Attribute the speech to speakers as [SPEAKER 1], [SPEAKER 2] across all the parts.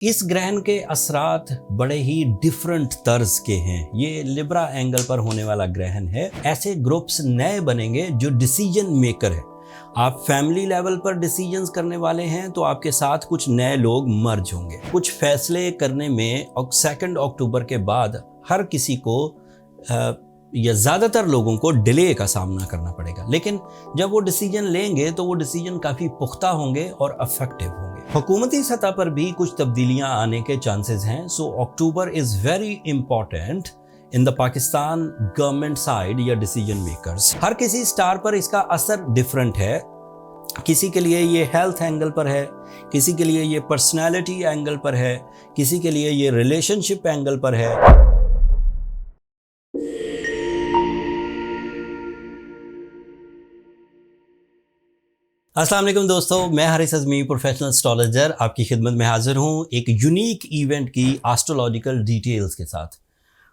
[SPEAKER 1] इस ग्रहण के असरात बड़े ही डिफरेंट तर्ज के हैं। ये लिब्रा एंगल पर होने वाला ग्रहण है। ऐसे ग्रुप्स नए बनेंगे जो डिसीजन मेकर है। आप फैमिली लेवल पर डिसीजंस करने वाले हैं तो आपके साथ कुछ नए लोग मर्ज होंगे। कुछ फैसले करने में 2 अक्टूबर के बाद हर किसी को या ज़्यादातर लोगों को डिले का सामना करना पड़ेगा, लेकिन जब वो डिसीजन लेंगे तो वो डिसीजन काफ़ी पुख्ता होंगे और अफेक्टिव होंगे। हुकूमती सतह पर भी कुछ तब्दीलियां आने के चांसेस हैं। So October is very important in the Pakistan government side या डिसीजन मेकर्स। हर किसी स्टार पर इसका असर डिफरेंट है। किसी के लिए ये हेल्थ एंगल पर है, किसी के लिए ये पर्सनैलिटी एंगल पर है, किसी के लिए ये रिलेशनशिप एंगल पर है। अस्सलाम वालेकुम दोस्तों, मैं हारिस अज़मी प्रोफेशनल एस्ट्रोलॉजर आपकी खिदमत में हाजिर हूँ एक यूनिक इवेंट की एस्ट्रोलॉजिकल डिटेल्स के साथ।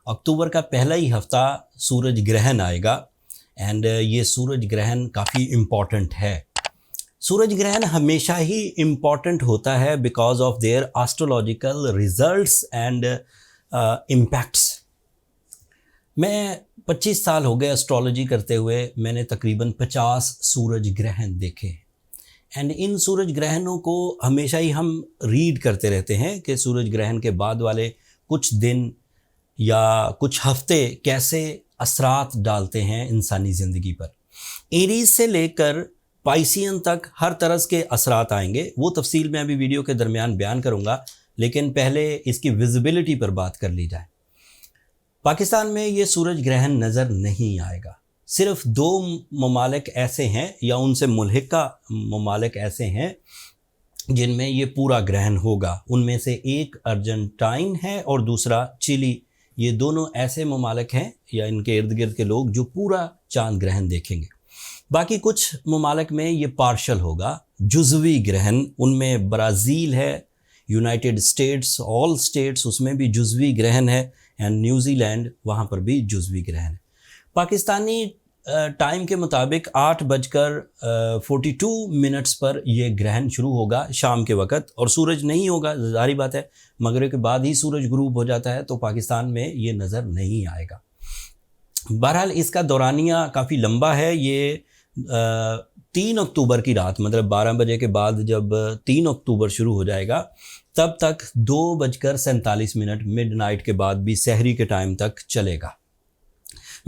[SPEAKER 1] अक्टूबर का पहला ही हफ्ता सूरज ग्रहण आएगा एंड ये सूरज ग्रहण काफ़ी इम्पॉर्टेंट है। सूरज ग्रहण हमेशा ही इम्पॉर्टेंट होता है because of their astrological results and impacts. मैं 25 साल हो गए एस्ट्रोलॉजी करते हुए। मैंने तकरीबन 50 सूरज ग्रहण देखे एंड इन सूरज ग्रहणों को हमेशा ही हम रीड करते रहते हैं कि सूरज ग्रहण के बाद वाले कुछ दिन या कुछ हफ्ते कैसे असरात डालते हैं इंसानी ज़िंदगी पर। एरीज से लेकर पाइसियन तक हर तरह के असरात आएंगे। वो तफसील मैं अभी वीडियो के दरमियान बयान करूँगा, लेकिन पहले इसकी विजिबिलिटी पर बात कर ली जाए। पाकिस्तान में ये सूरज ग्रहण नज़र नहीं आएगा। सिर्फ 2 ममालिक ऐसे हैं या उनसे मुल्हिका ममालिक ऐसे हैं जिनमें ये पूरा ग्रहण होगा। उनमें से एक अर्जेंटाइन है और दूसरा चिली। ये दोनों ऐसे ममालिक हैं या इनके इर्द गिर्द के लोग जो पूरा चांद ग्रहण देखेंगे। बाकी कुछ ममालिक में ये पार्शल होगा, जुज़वी ग्रहण। उनमें ब्राज़ील है, यूनाइटेड स्टेट्स, ऑल स्टेट्स, उसमें भी जुज़वी ग्रहण है एंड न्यूजीलैंड, वहाँ पर भी जुज़वी ग्रहण है। पाकिस्तानी टाइम के मुताबिक 8:42 पर यह ग्रहण शुरू होगा शाम के वक़्त, और सूरज नहीं होगा। ज़ाहिर बात है मगरिब के बाद ही सूरज गुरूब हो जाता है, तो पाकिस्तान में ये नज़र नहीं आएगा। बहरहाल इसका दौरानिया काफ़ी लंबा है। ये 3 अक्टूबर की रात, मतलब 12 बजे के बाद जब 3 अक्टूबर शुरू हो जाएगा तब तक 2:47 मिडनाइट के बाद भी सहरी के टाइम तक चलेगा।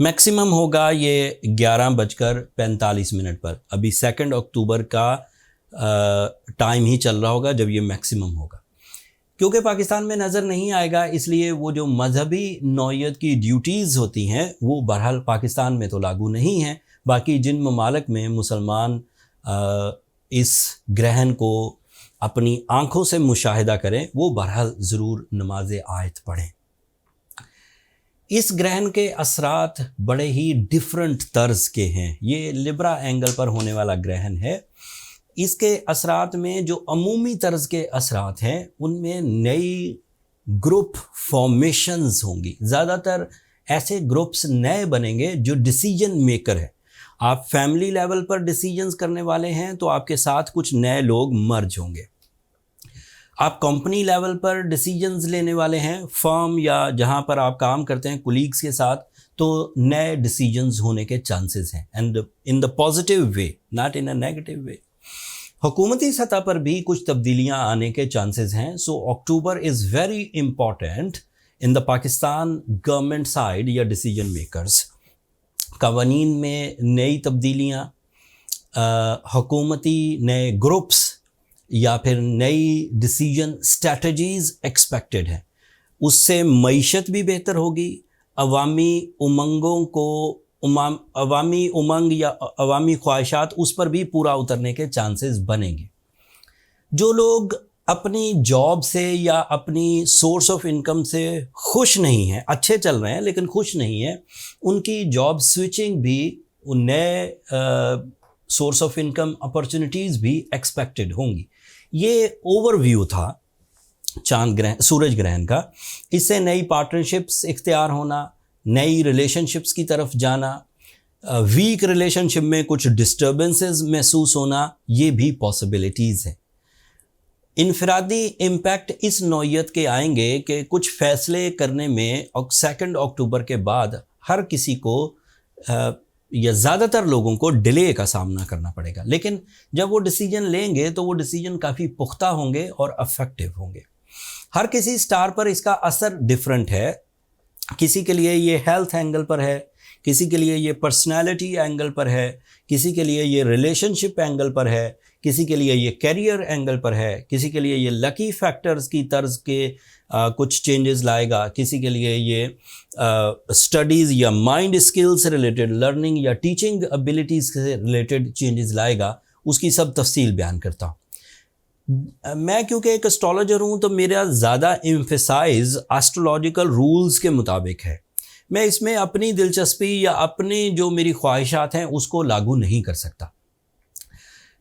[SPEAKER 1] मैक्सिमम होगा ये 11:45 पर। अभी 2 अक्टूबर का टाइम ही चल रहा होगा जब ये मैक्सिमम होगा। क्योंकि पाकिस्तान में नज़र नहीं आएगा, इसलिए वो जो मजहबी नौइयत की ड्यूटीज़ होती हैं वो बहरहाल पाकिस्तान में तो लागू नहीं हैं। बाकी जिन ममालिक में मुसलमान इस ग्रहण को अपनी आँखों से मुशाहिदा करें वो बहरहाल ज़रूर नमाज आयत पढ़ें। इस ग्रहण के असरात बड़े ही डिफरेंट तर्ज के हैं। ये लिब्रा एंगल पर होने वाला ग्रहण है। इसके असरात में जो अमूमी तर्ज के असरात हैं उनमें नई ग्रुप फॉर्मेशंस होंगी। ज़्यादातर ऐसे ग्रुप्स नए बनेंगे जो डिसीजन मेकर है। आप फैमिली लेवल पर डिसीजंस करने वाले हैं तो आपके साथ कुछ नए लोग मर्ज होंगे। आप कंपनी लेवल पर डिसीजंस लेने वाले हैं, फर्म या जहां पर आप काम करते हैं कुलीग्स के साथ, तो नए डिसीजंस होने के चांसेस हैं and in the positive way, not in a negative way. हुकूमती सतह पर भी कुछ तब्दीलियां आने के चांसेस हैं। So October is very important in the Pakistan government side या डिसीजन मेकर्स। कवानीन में नई तब्दीलियाँ, हुकूमती नए ग्रुप्स या फिर नई डिसीजन स्ट्रैटेजीज़ एक्सपेक्टेड है। उससे मईशत भी बेहतर होगी। अवामी उमंगों को अवामी उमंग या अवामी ख्वाहिशात उस पर भी पूरा उतरने के चांसेस बनेंगे। जो लोग अपनी जॉब से या अपनी सोर्स ऑफ इनकम से खुश नहीं हैं, अच्छे चल रहे हैं लेकिन खुश नहीं हैं, उनकी जॉब स्विचिंग भी, नए सोर्स ऑफ इनकम अपॉर्चुनिटीज़ भी एक्सपेक्टेड होंगी। ये ओवरव्यू था चांद ग्रहण, सूरज ग्रहण का। इससे नई पार्टनरशिप्स इख्तियार होना, नई रिलेशनशिप्स की तरफ जाना, वीक रिलेशनशिप में कुछ डिस्टर्बेंसेस महसूस होना, ये भी पॉसिबिलिटीज़ है। इनफरादी इम्पैक्ट इस नौइयत के आएंगे कि कुछ फैसले करने में और 2 अक्टूबर के बाद हर किसी को या ज़्यादातर लोगों को डिले का सामना करना पड़ेगा, लेकिन जब वो डिसीजन लेंगे तो वो डिसीजन काफ़ी पुख्ता होंगे और अफेक्टिव होंगे। हर किसी स्टार पर इसका असर डिफरेंट है। किसी के लिए ये हेल्थ एंगल पर है, किसी के लिए ये पर्सनालिटी एंगल पर है, किसी के लिए ये रिलेशनशिप एंगल पर है, किसी के लिए ये करियर एंगल पर है, किसी के लिए ये लकी फैक्टर्स की तर्ज के कुछ चेंजेस लाएगा, किसी के लिए ये स्टडीज़ या माइंड स्किल्स से रिलेटेड, लर्निंग या टीचिंग एबिलिटीज़ से रिलेटेड चेंजेस लाएगा। उसकी सब तफसील बयान करता हूँ। मैं क्योंकि एक एस्ट्रोलॉजर हूँ तो मेरा ज़्यादा एम्फेसाइज एस्ट्रोलॉजिकल रूल्स के मुताबिक है। मैं इसमें अपनी दिलचस्पी या अपनी जो मेरी ख्वाहिशात हैं उसको लागू नहीं कर सकता।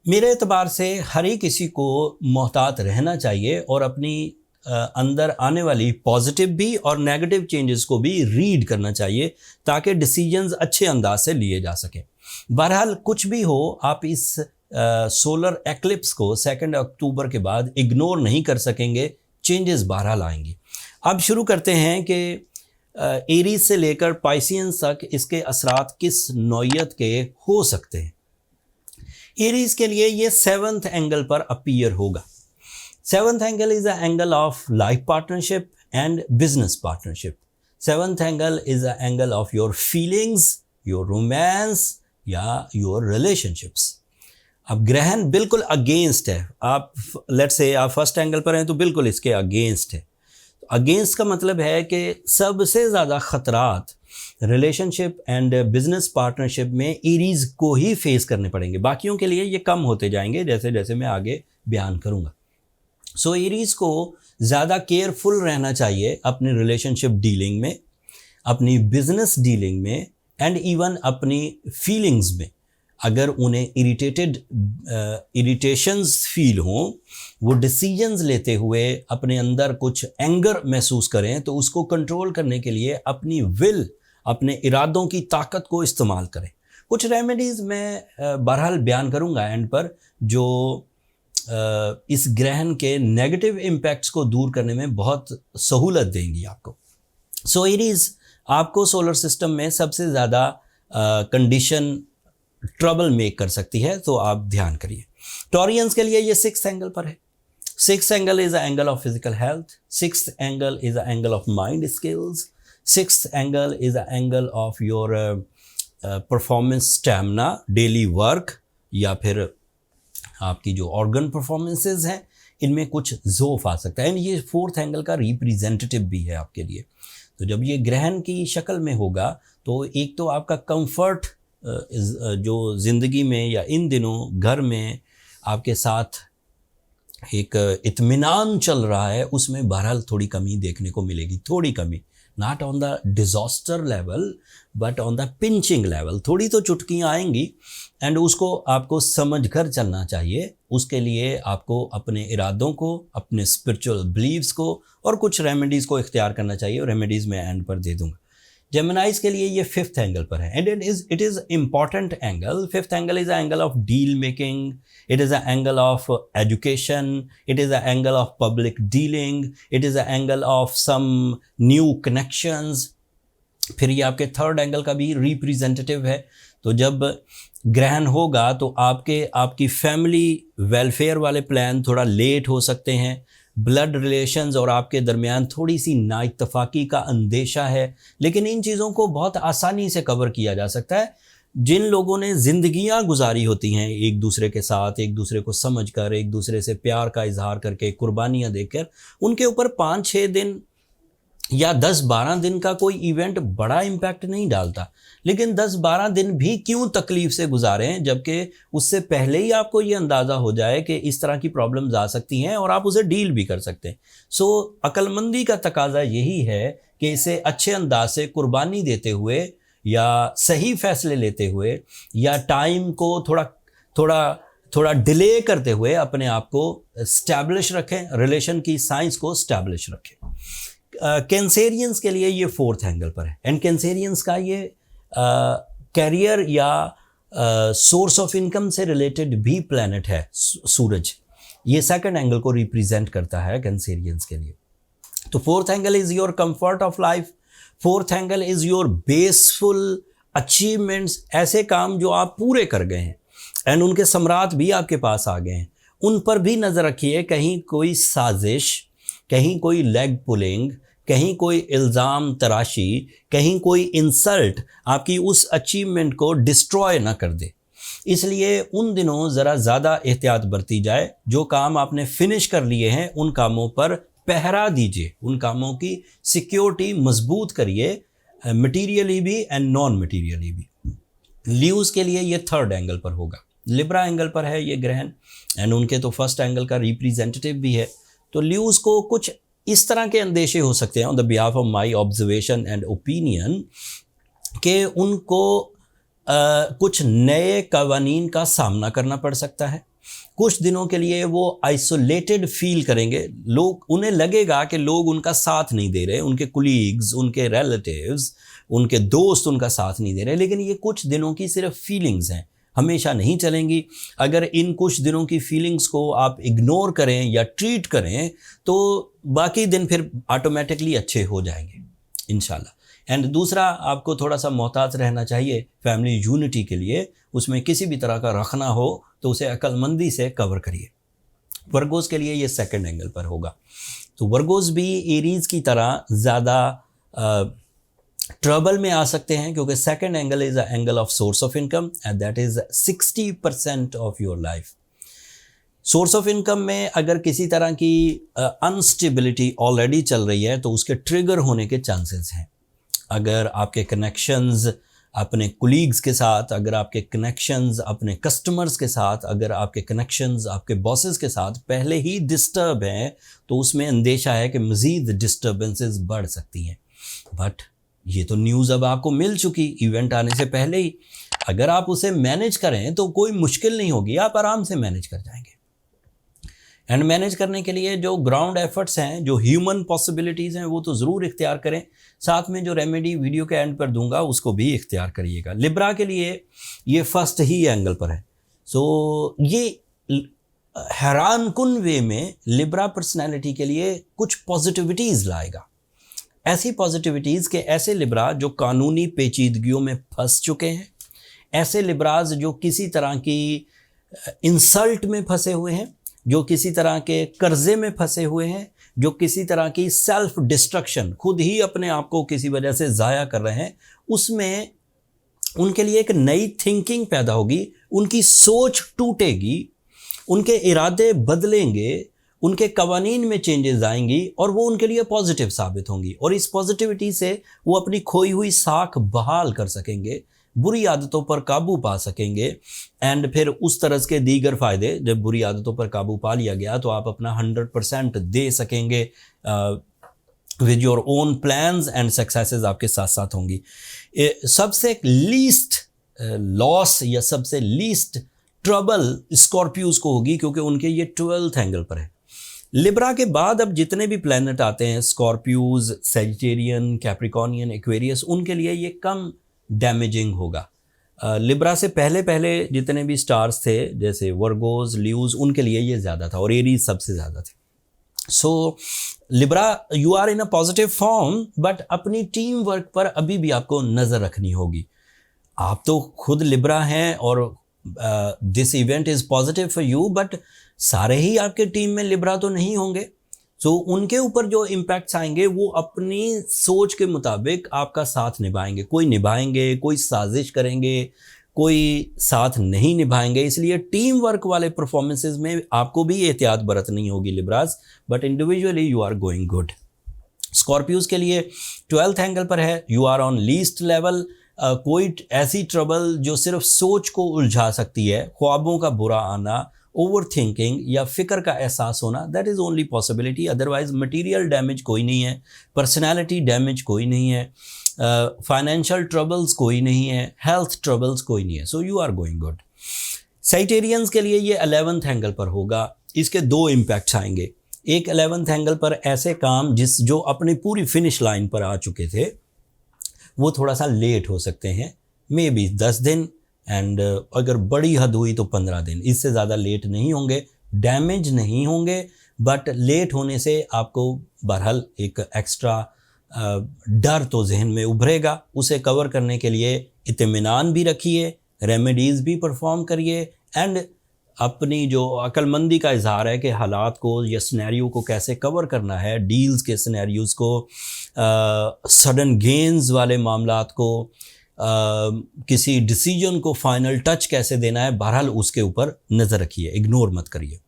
[SPEAKER 1] मेरे एतबार से हर ही किसी को मोहतात रहना चाहिए और अपनी अंदर आने वाली पॉजिटिव भी और नेगेटिव चेंजेस को भी रीड करना चाहिए ताकि डिसीजंस अच्छे अंदाज से लिए जा सकें। बहरहाल कुछ भी हो, आप इस सोलर एक्लिप्स को 2 अक्टूबर के बाद इग्नोर नहीं कर सकेंगे। चेंजेस बहरहाल आएंगी। अब शुरू करते हैं कि एरीज से लेकर पाइसियंस तक इसके असरात किस नौइयत के हो सकते हैं। एरीज के लिए ये 7th एंगल पर अपीयर होगा। 7th angle is a angle of life partnership and business partnership. 7th angle is a angle of your feelings, your romance या योर रिलेशनशिप्स। अब ग्रहण बिल्कुल अगेंस्ट है। आप लेट्स से आप 1st एंगल पर हैं तो बिल्कुल इसके अगेंस्ट है। अगेंस्ट का मतलब है कि सबसे ज़्यादा ख़तरात रिलेशनशिप एंड बिजनेस पार्टनरशिप में एरीज को ही फेस करने पड़ेंगे। बाकियों के लिए ये कम होते जाएंगे जैसे जैसे मैं आगे बयान करूँगा। सो एरीज को ज़्यादा केयरफुल रहना चाहिए अपनी रिलेशनशिप डीलिंग में, अपनी बिजनेस डीलिंग में एंड इवन अपनी फीलिंग्स में। अगर उन्हें इरिटेशंस फील हों, वो डिसीजंस लेते हुए अपने अंदर कुछ एंगर महसूस करें तो उसको कंट्रोल करने के लिए अपनी विल, अपने इरादों की ताकत को इस्तेमाल करें। कुछ रेमेडीज़ मैं बहरहाल बयान करूंगा एंड पर, जो इस ग्रहण के नेगेटिव इम्पैक्ट्स को दूर करने में बहुत सहूलत देंगी आपको। सो एरीज आपको सोलर सिस्टम में सबसे ज़्यादा कंडीशन ट्रबल मेक कर सकती है, तो आप ध्यान करिए। टॉरियंस के लिए ये 6th एंगल पर है। 6th angle is a angle of physical health. 6th angle is a angle of mind skills. 6th angle is a angle of your performance stamina, daily work या फिर आपकी जो ऑर्गन परफॉर्मेंसेज हैं इनमें कुछ ज़ोफ आ सकता है। ये 4th एंगल का रिप्रेजेंटेटिव भी है आपके लिए। तो जब ये ग्रहण की शक्ल में होगा तो एक तो आपका कंफर्ट जो ज़िंदगी में या इन दिनों घर में आपके साथ एक इत्मीनान चल रहा है उसमें बहरहाल थोड़ी कमी देखने को मिलेगी। थोड़ी कमी, not on the disaster level but on the pinching level. थोड़ी तो चुटकियाँ आएंगी एंड उसको आपको समझ कर चलना चाहिए। उसके लिए आपको अपने इरादों को, अपने स्पिरिचुअल बिलीव्स को और कुछ रेमेडीज़ को इख्तियार करना चाहिए और रेमेडीज़ मैं एंड पर दे दूँगा। जेमिनाइज के लिए ये 5th एंगल पर है and it is important angle. 5th angle is a angle of deal making, it is a angle of education, it is a angle of public dealing, it is a angle of some new connections. फिर ये आपके 3rd angle का भी representative है। तो जब ग्रहण होगा तो आपकी फैमिली वेलफेयर वाले प्लान थोड़ा लेट हो सकते हैं। ब्लड रिलेशंस और आपके दरमियान थोड़ी सी नाइत्तफाकी का अंदेशा है, लेकिन इन चीज़ों को बहुत आसानी से कवर किया जा सकता है। जिन लोगों ने ज़िंदगियां गुजारी होती हैं एक दूसरे के साथ, एक दूसरे को समझकर, एक दूसरे से प्यार का इजहार करके, कुर्बानियां देकर, उनके ऊपर 5-6 दिन या 10-12 दिन का कोई इवेंट बड़ा इम्पैक्ट नहीं डालता। लेकिन 10-12 दिन भी क्यों तकलीफ से गुजारें जबकि उससे पहले ही आपको ये अंदाज़ा हो जाए कि इस तरह की प्रॉब्लम्स आ सकती हैं और आप उसे डील भी कर सकते हैं। सो अक्लमंदी का तकाजा यही है कि इसे अच्छे अंदाज से कुर्बानी देते हुए या सही फैसले लेते हुए या टाइम को थोड़ा डिले करते हुए अपने आप को स्टैब्लिश रखें, रिलेशन की साइंस को स्टैब्लिश रखें। कैंसेरियंस के लिए ये 4th एंगल पर है एंड कैंसेरियंस का ये कैरियर या सोर्स ऑफ इनकम से रिलेटेड भी प्लैनेट है सूरज। ये सेकंड एंगल को रिप्रेजेंट करता है कैंसेरियंस के लिए। तो fourth angle is your comfort of life, fourth angle is your blissful achievements, ऐसे काम जो आप पूरे कर गए हैं एंड उनके सम्राट भी आपके पास आ गए हैं, उन पर भी नज़र रखिए, कहीं कोई साजिश, कहीं कोई लेग पुलिंग, कहीं कोई इल्ज़ाम तराशी, कहीं कोई इंसल्ट आपकी उस अचीवमेंट को डिस्ट्रॉय ना कर दे। इसलिए उन दिनों ज़रा ज़्यादा एहतियात बरती जाए। जो काम आपने फिनिश कर लिए हैं उन कामों पर पहरा दीजिए, उन कामों की सिक्योरिटी मजबूत करिए, मटीरियली भी एंड नॉन मटीरियली भी। ल्यूज के लिए ये थर्ड एंगल पर होगा, लिब्रा एंगल पर है ये ग्रहण एंड उनके तो फर्स्ट एंगल का रिप्रेजेंटेटिव भी है। तो ल्यूज को कुछ इस तरह के अंदेशे हो सकते हैं on the behalf of my observation and opinion कि उनको कुछ नए कवानीन का सामना करना पड़ सकता है। कुछ दिनों के लिए वो आइसोलेटेड फील करेंगे, लोग उन्हें लगेगा कि लोग उनका साथ नहीं दे रहे, उनके कुलीग्स, उनके रिलेटिव्स, उनके दोस्त उनका साथ नहीं दे रहे। लेकिन ये कुछ दिनों की सिर्फ फीलिंग्स हैं, हमेशा नहीं चलेंगी। अगर इन कुछ दिनों की फीलिंग्स को आप इग्नोर करें या ट्रीट करें तो बाकी दिन फिर ऑटोमेटिकली अच्छे हो जाएंगे इंशाल्लाह। एंड दूसरा, आपको थोड़ा सा मोहतात रहना चाहिए फैमिली यूनिटी के लिए, उसमें किसी भी तरह का रखना हो तो उसे अक्लमंदी से कवर करिए। वर्गोस के लिए ये सेकंड एंगल पर होगा। तो वर्गोस भी एरीज की तरह ज़्यादा ट्रबल में आ सकते हैं क्योंकि second angle is a angle of source of income and that is 60% of your life. Source of income में अगर किसी तरह की अनस्टेबिलिटी ऑलरेडी चल रही है तो उसके ट्रिगर होने के चांसेस हैं। अगर आपके कनेक्शंस अपने कुलीग्स के साथ, अगर आपके कनेक्शंस अपने कस्टमर्स के साथ, अगर आपके कनेक्शंस आपके बॉसेस के साथ पहले ही डिस्टर्ब हैं तो उसमें अंदेशा है कि मज़ीद डिस्टर्बेंसेस बढ़ सकती हैं। बट ये तो न्यूज़ अब आपको मिल चुकी इवेंट आने से पहले ही। अगर आप उसे मैनेज करें तो कोई मुश्किल नहीं होगी, आप आराम से मैनेज कर जाएंगे। एंड मैनेज करने के लिए जो ग्राउंड एफर्ट्स हैं, जो ह्यूमन पॉसिबिलिटीज़ हैं, वो तो ज़रूर इख्तियार करें। साथ में जो रेमेडी वीडियो के एंड पर दूंगा उसको भी इख्तियार करिएगा। लिब्रा के लिए ये फर्स्ट ही एंगल पर है। सो ये हैरान कुन वे में लिब्रा पर्सनैलिटी के लिए कुछ पॉजिटिविटीज़ लाएगा। ऐसी पॉजिटिविटीज़ के ऐसे लिब्रा जो कानूनी पेचीदगियों में फंस चुके हैं, ऐसे लिब्राज जो किसी तरह की इंसल्ट में फंसे हुए हैं, जो किसी तरह के कर्जे में फंसे हुए हैं, जो किसी तरह की सेल्फ डिस्ट्रक्शन, खुद ही अपने आप को किसी वजह से ज़ाया कर रहे हैं, उसमें उनके लिए एक नई थिंकिंग पैदा होगी, उनकी सोच टूटेगी, उनके इरादे बदलेंगे, उनके कवानीन में चेंजेस आएंगी और वो उनके लिए पॉजिटिव साबित होंगी और इस पॉजिटिविटी से वो अपनी खोई हुई साख बहाल कर सकेंगे, बुरी आदतों पर काबू पा सकेंगे एंड फिर उस तरह के दीगर फ़ायदे, जब बुरी आदतों पर काबू पा लिया गया तो आप अपना 100% दे सकेंगे with your own plans and successes आपके साथ साथ होंगी। सबसे लीस्ट लॉस या सबसे लीस्ट ट्रबल स्कॉर्पियोज को होगी क्योंकि उनके ये 12th एंगल पर है। लिब्रा के बाद अब जितने भी प्लैनेट आते हैं, स्कॉर्पियोज, सैजिटेरियन, कैप्रिकॉर्नियन, एक्वेरियस, उनके लिए ये कम डैमेजिंग होगा। लिब्रा से पहले पहले जितने भी स्टार्स थे जैसे वर्गोज, ल्यूज, उनके लिए ये ज़्यादा था और एरीज सबसे ज़्यादा थे। So Libra, you are in a positive form but अपनी टीम वर्क पर अभी भी आपको नज़र रखनी होगी। आप तो खुद लिब्रा हैं और this event is positive for you but सारे ही आपके टीम में लिब्रा तो नहीं होंगे। सो उनके ऊपर जो इम्पैक्ट्स आएंगे वो अपनी सोच के मुताबिक आपका साथ निभाएंगे। कोई निभाएंगे, कोई साजिश करेंगे, कोई साथ नहीं निभाएंगे। इसलिए टीम वर्क वाले परफॉर्मेंसेस में आपको भी एहतियात बरतनी होगी Libras, but individually you are going good. Scorpios के लिए 12th एंगल पर है, you are on least level. कोई ऐसी ट्रबल जो सिर्फ सोच को उलझा सकती है, ख्वाबों का बुरा आना, ओवर थिंकिंग या फिक्र का एहसास होना, that is only possibility. Otherwise material damage कोई नहीं है, पर्सनैलिटी डैमेज कोई नहीं है, फाइनेंशियल ट्रबल्स कोई नहीं है, हेल्थ ट्रबल्स कोई नहीं है। So you are going good. Sagittarians के लिए ये 11th एंगल पर होगा। इसके 2 इम्पैक्ट्स आएंगे। एक 11th एंगल पर ऐसे काम जो अपनी पूरी फिनिश लाइन पर आ चुके थे वो थोड़ा सा लेट हो सकते हैं, मे बी 10 दिन एंड अगर बड़ी हद हुई तो 15 दिन, इससे ज़्यादा लेट नहीं होंगे। डैमेज नहीं होंगे, बट लेट होने से आपको बहरहाल एक एक्स्ट्रा डर तो जहन में उभरेगा। उसे कवर करने के लिए इत्मीनान भी रखिए, रेमेडीज़ भी परफॉर्म करिए, एंड अपनी जो अक्लमंदी का इजहार है कि हालात को या सिनेरियो को कैसे कवर करना है, डील्स के सिनेरियोज़ को, सडन गेन्स वाले मामलात को, किसी डिसीजन को फाइनल टच कैसे देना है, बहरहाल उसके ऊपर नज़र रखिए, इग्नोर मत करिए।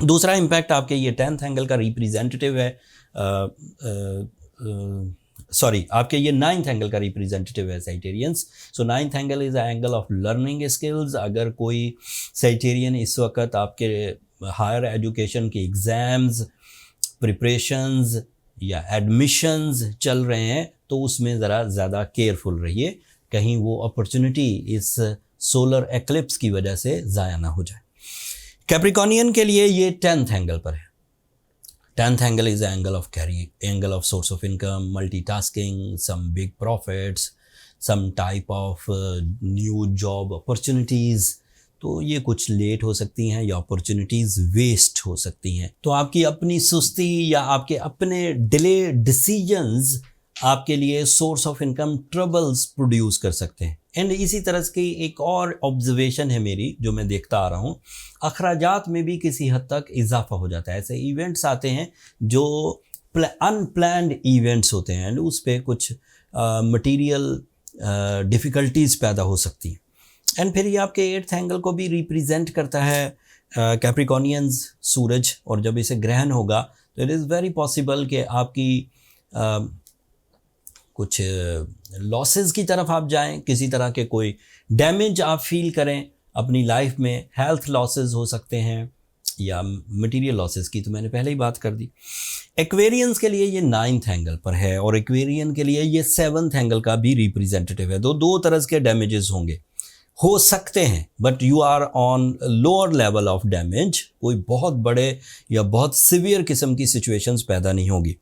[SPEAKER 1] दूसरा इम्पैक्ट आपके ये 10th एंगल का रिप्रेजेंटेटिव है, आपके ये 9th एंगल का रिप्रेजेंटेटिव है साइटेरियंस। सो 9th angle is a angle of learning skills. अगर कोई साइटेरियन इस वक्त आपके हायर एजुकेशन के एग्ज़ाम्स, प्रिपरेशंस या एडमिशंस चल रहे हैं तो उसमें ज़रा ज़्यादा केयरफुल रहिए, कहीं वो अपॉर्चुनिटी इस सोलर एक्लिप्स की वजह से ज़ाया ना हो जाए। कैप्रिकॉर्नियन के लिए ये 10th एंगल पर है। 10th angle is the angle of carry, angle of source of income, multitasking, some big profits, some type of new job opportunities। तो ये कुछ लेट हो सकती हैं या अपॉर्चुनिटीज़ वेस्ट हो सकती हैं। तो आपकी अपनी सुस्ती या आपके अपने डिले डिसीजंस आपके लिए source of income troubles produce कर सकते हैं। एंड इसी तरह की एक और ऑब्जर्वेशन है मेरी जो मैं देखता आ रहा हूँ, अखराजात में भी किसी हद तक इजाफा हो जाता है। ऐसे इवेंट्स आते हैं जो अनप्लैन्ड इवेंट्स होते हैं एंड उस पर कुछ मटीरियल डिफ़िकल्टीज़ पैदा हो सकती हैं। एंड फिर ये आपके 8th एंगल को भी रिप्रेजेंट करता है कैप्रिकॉर्नियंस सूरज, और जब इसे ग्रहण होगा तो इट इज़ वेरी पॉसिबल कि आपकी कुछ लॉसेस की तरफ आप जाएं, किसी तरह के कोई डैमेज आप फील करें अपनी लाइफ में। हेल्थ लॉसेस हो सकते हैं या मटेरियल लॉसेस की तो मैंने पहले ही बात कर दी। एक्वेरियंस के लिए ये 9th एंगल पर है और एक्वेरियन के लिए ये 7th एंगल का भी रिप्रेजेंटेटिव है। दो तरह के डैमेजेस होंगे, हो सकते हैं, but you are on lower level of damage. कोई बहुत बड़े या बहुत सिवियर किस्म की सिचुएशंस पैदा नहीं होगी।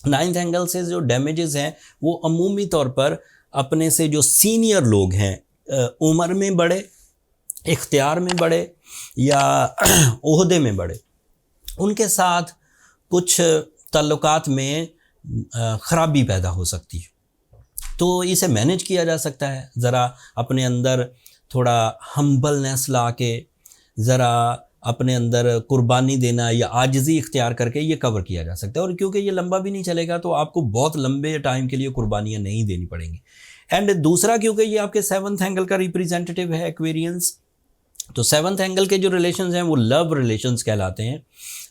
[SPEAKER 1] 9th एंगल से जो डैमेजेस हैं वो अमूमी तौर पर अपने से जो सीनियर लोग हैं, उम्र में बड़े, इख्तियार में बड़े या ओहदे में बड़े, उनके साथ कुछ ताल्लुकात में ख़राबी पैदा हो सकती है। तो इसे मैनेज किया जा सकता है, ज़रा अपने अंदर थोड़ा हम्बलनेस ला के, ज़रा अपने अंदर कुर्बानी देना या आजिज़ी इख्तियार करके ये कवर किया जा सकता है। और क्योंकि ये लंबा भी नहीं चलेगा तो आपको बहुत लंबे टाइम के लिए कुर्बानियाँ नहीं देनी पड़ेंगी। एंड दूसरा, क्योंकि ये आपके 7th एंगल का रिप्रेजेंटेटिव है एक्वेरियंस, तो 7th एंगल के जो रिलेशंस हैं वो लव रिलेशंस कहलाते हैं,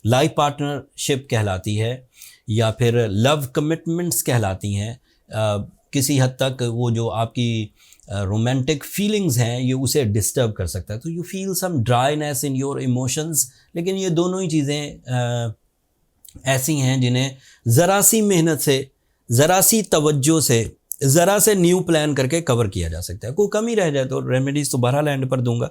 [SPEAKER 1] लाइफ पार्टनरशिप कहलाती है या फिर लव कमिटमेंट्स कहलाती हैं। किसी हद तक वो जो आपकी रोमांटिक फीलिंग्स हैं ये उसे डिस्टर्ब कर सकता है। तो you feel some dryness in your emotions. लेकिन ये दोनों ही चीज़ें ऐसी हैं जिन्हें ज़रा सी मेहनत से, ज़रा सी तवज्जो से, ज़रा से न्यू प्लान करके कवर किया जा सकता है। कोई कमी रह जाए तो रेमेडीज़ तो बहरहाल एंड पर दूंगा।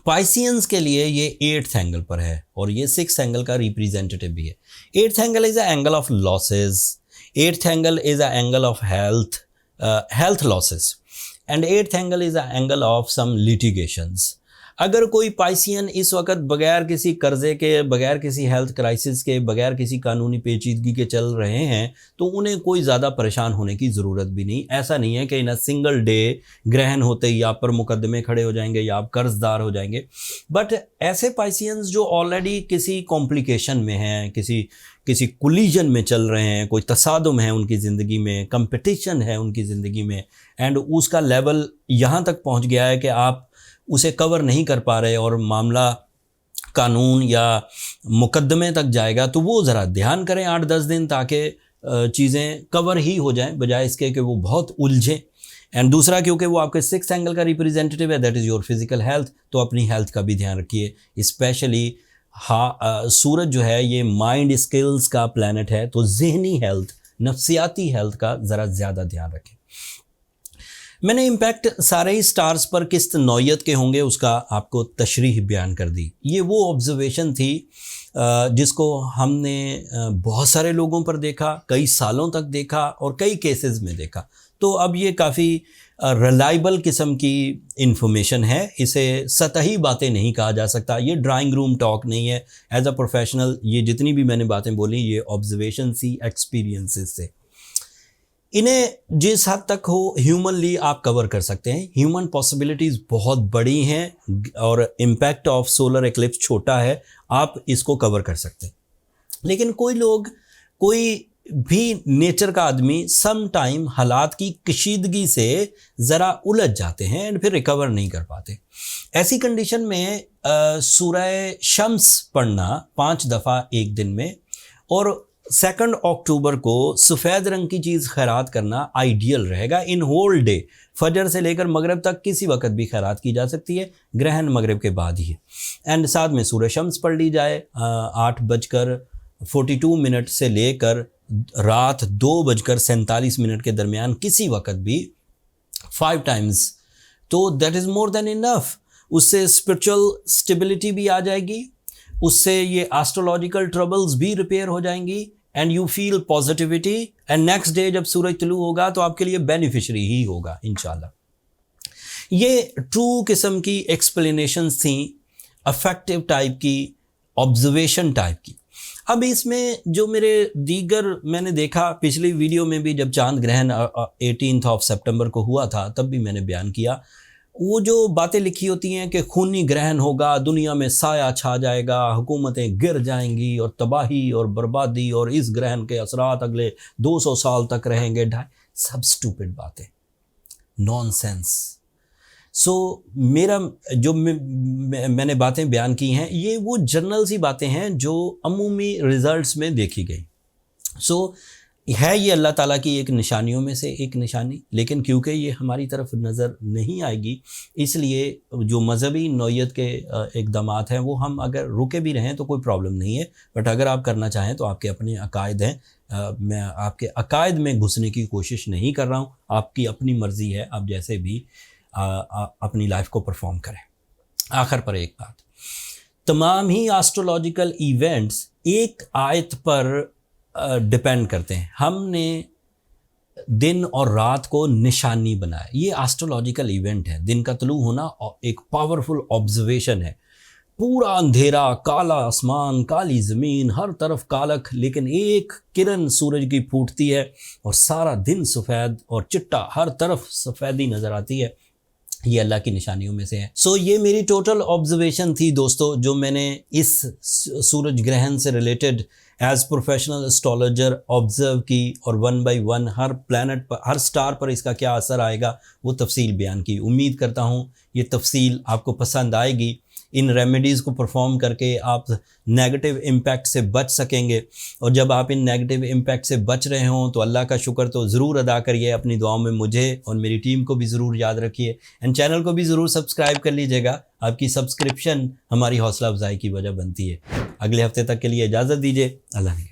[SPEAKER 1] पाइसियंस के लिए ये 8th एंगल पर है और ये 6th एंगल का रिप्रेजेंटेटिव भी है। 8th angle is a angle of losses, 8th angle is a angle of health losses, and 8th angle is a angle of some litigations. अगर कोई पाइसियन इस वक्त बगैर किसी कर्जे के, बगैर किसी हेल्थ क्राइसिस के, बगैर किसी कानूनी पेचीदगी के चल रहे हैं तो उन्हें कोई ज़्यादा परेशान होने की ज़रूरत भी नहीं। ऐसा नहीं है कि इन अ सिंगल डे ग्रहण होते ही आप पर मुकदमे खड़े हो जाएंगे या आप कर्जदार हो जाएंगे। बट ऐसे पाइसियंस जो ऑलरेडी किसी कॉम्प्लिकेशन में हैं, किसी कोलिजन में चल रहे हैं, कोई तसादुम है उनकी ज़िंदगी में, कंपटीशन है उनकी ज़िंदगी में, एंड उसका लेवल यहाँ तक पहुँच गया है कि आप उसे कवर नहीं कर पा रहे और मामला कानून या मुकदमे तक जाएगा, तो वो ज़रा ध्यान करें 8-10 दिन, ताकि चीज़ें कवर ही हो जाएं बजाय इसके कि वो बहुत उलझें। एंड दूसरा, क्योंकि वो आपके 6th एंगल का रिप्रेजेंटेटिव है, that is your physical health, तो अपनी हेल्थ का भी ध्यान रखिए। स्पेशली सूरज जो है ये माइंड स्किल्स का प्लैनेट है, तो जहनी हेल्थ, नफ्सियाती हेल्थ का ज़रा ज़्यादा ध्यान रखें। मैंने इम्पैक्ट सारे ही स्टार्स पर किस नौयत के होंगे उसका आपको तशरीह बयान कर दी। ये वो ऑब्जर्वेशन थी जिसको हमने बहुत सारे लोगों पर देखा, कई सालों तक देखा और कई केसेस में देखा। तो अब ये काफ़ी रिलायबल किस्म की इन्फॉर्मेशन है, इसे सतही बातें नहीं कहा जा सकता, ये ड्राइंग रूम टॉक नहीं है। एज अ प्रोफेशनल ये जितनी भी मैंने बातें बोली ये ऑब्जर्वेशन सी, एक्सपीरियंसेस से, इन्हें जिस हद तक हो ह्यूमनली आप कवर कर सकते हैं। ह्यूमन पॉसिबिलिटीज़ बहुत बड़ी हैं और इम्पैक्ट ऑफ सोलर एक्लिप्स छोटा है, आप इसको कवर कर सकते हैं। लेकिन कोई लोग, कोई भी नेचर का आदमी सम टाइम हालात की कशीदगी से ज़रा उलझ जाते हैं एंड फिर रिकवर नहीं कर पाते। ऐसी कंडीशन में सूरह शम्स पढ़ना 5 दफ़ा एक दिन में और 2 अक्टूबर को सफ़ेद रंग की चीज़ खैरात करना आइडियल रहेगा। इन होल डे फजर से लेकर मगरिब तक किसी वक्त भी खैरात की जा सकती है, ग्रहण मगरिब के बाद ही है। एंड साथ में सूरह शम्स पढ़ ली जाए 8:42 से लेकर रात 2:47 के दरमियान किसी वक्त भी 5 टाइम्स, तो that is more than enough. उससे स्पिरिचुअल स्टेबिलिटी भी आ जाएगी, उससे ये एस्ट्रोलॉजिकल ट्रबल्स भी रिपेयर हो जाएंगी and you feel positivity. And next day जब सूरज तुलू होगा तो आपके लिए बेनिफिशरी ही होगा इंशाल्लाह। ये ट्रू किस्म की एक्सप्लेनेशंस थी, अफेक्टिव टाइप की, ऑब्जर्वेशन टाइप की। अब इसमें जो मेरे दीगर मैंने देखा पिछली वीडियो में भी, जब चांद ग्रहण 18 सितंबर को हुआ था तब भी मैंने बयान किया, वो जो बातें लिखी होती हैं कि खूनी ग्रहण होगा, दुनिया में साया छा जाएगा, हुकूमतें गिर जाएंगी और तबाही और बर्बादी और इस ग्रहण के असरात अगले 200 साल तक रहेंगे, सब स्टूपिड बातें, नॉनसेंस। सो मेरा जो मैंने बातें बयान की हैं ये वो जनरल सी बातें हैं जो अमूमी रिजल्ट्स में देखी गई। सो है ये अल्लाह ताला की एक निशानियों में से एक निशानी, लेकिन क्योंकि ये हमारी तरफ नज़र नहीं आएगी इसलिए जो मजहबी नौयत के इक़दामात हैं वो हम अगर रुके भी रहें तो कोई प्रॉब्लम नहीं है, बट अगर आप करना चाहें तो आपके अपने अकायद हैं। मैं आपके अकायद में घुसने की कोशिश नहीं कर रहा हूँ, आपकी अपनी मर्ज़ी है, आप जैसे भी अपनी लाइफ को परफॉर्म करें। आखिर पर एक बात, तमाम ही एस्ट्रोलॉजिकल इवेंट्स एक आयत पर डिपेंड करते हैं। हमने दिन और रात को निशानी बनाया, ये एस्ट्रोलॉजिकल इवेंट है। दिन का तुलू होना एक पावरफुल ऑब्जर्वेशन है। पूरा अंधेरा, काला आसमान, काली ज़मीन, हर तरफ कालख, लेकिन एक किरण सूरज की फूटती है और सारा दिन सफ़ेद और चिट्टा, हर तरफ सफ़ेदी नज़र आती है। ये अल्लाह की निशानियों में से है। सो ये मेरी टोटल ऑब्जर्वेशन थी दोस्तों, जो मैंने इस सूरज ग्रहण से related as professional astrologer observe की और 1 बाय 1 हर प्लैनेट पर, हर स्टार पर इसका क्या असर आएगा वो तफसील बयान की। उम्मीद करता हूँ ये तफसील आपको पसंद आएगी। इन रेमेडीज़ को परफॉर्म करके आप नेगेटिव इम्पैक्ट से बच सकेंगे, और जब आप इन नेगेटिव इम्पैक्ट से बच रहे हों तो अल्लाह का शुक्र तो ज़रूर अदा करिए। अपनी दुआओं में मुझे और मेरी टीम को भी ज़रूर याद रखिए एंड चैनल को भी ज़रूर सब्सक्राइब कर लीजिएगा। आपकी सब्सक्रिप्शन हमारी हौसला अफजाई की वजह बनती है। अगले हफ्ते तक के लिए इजाज़त दीजिए। अल्लाह ने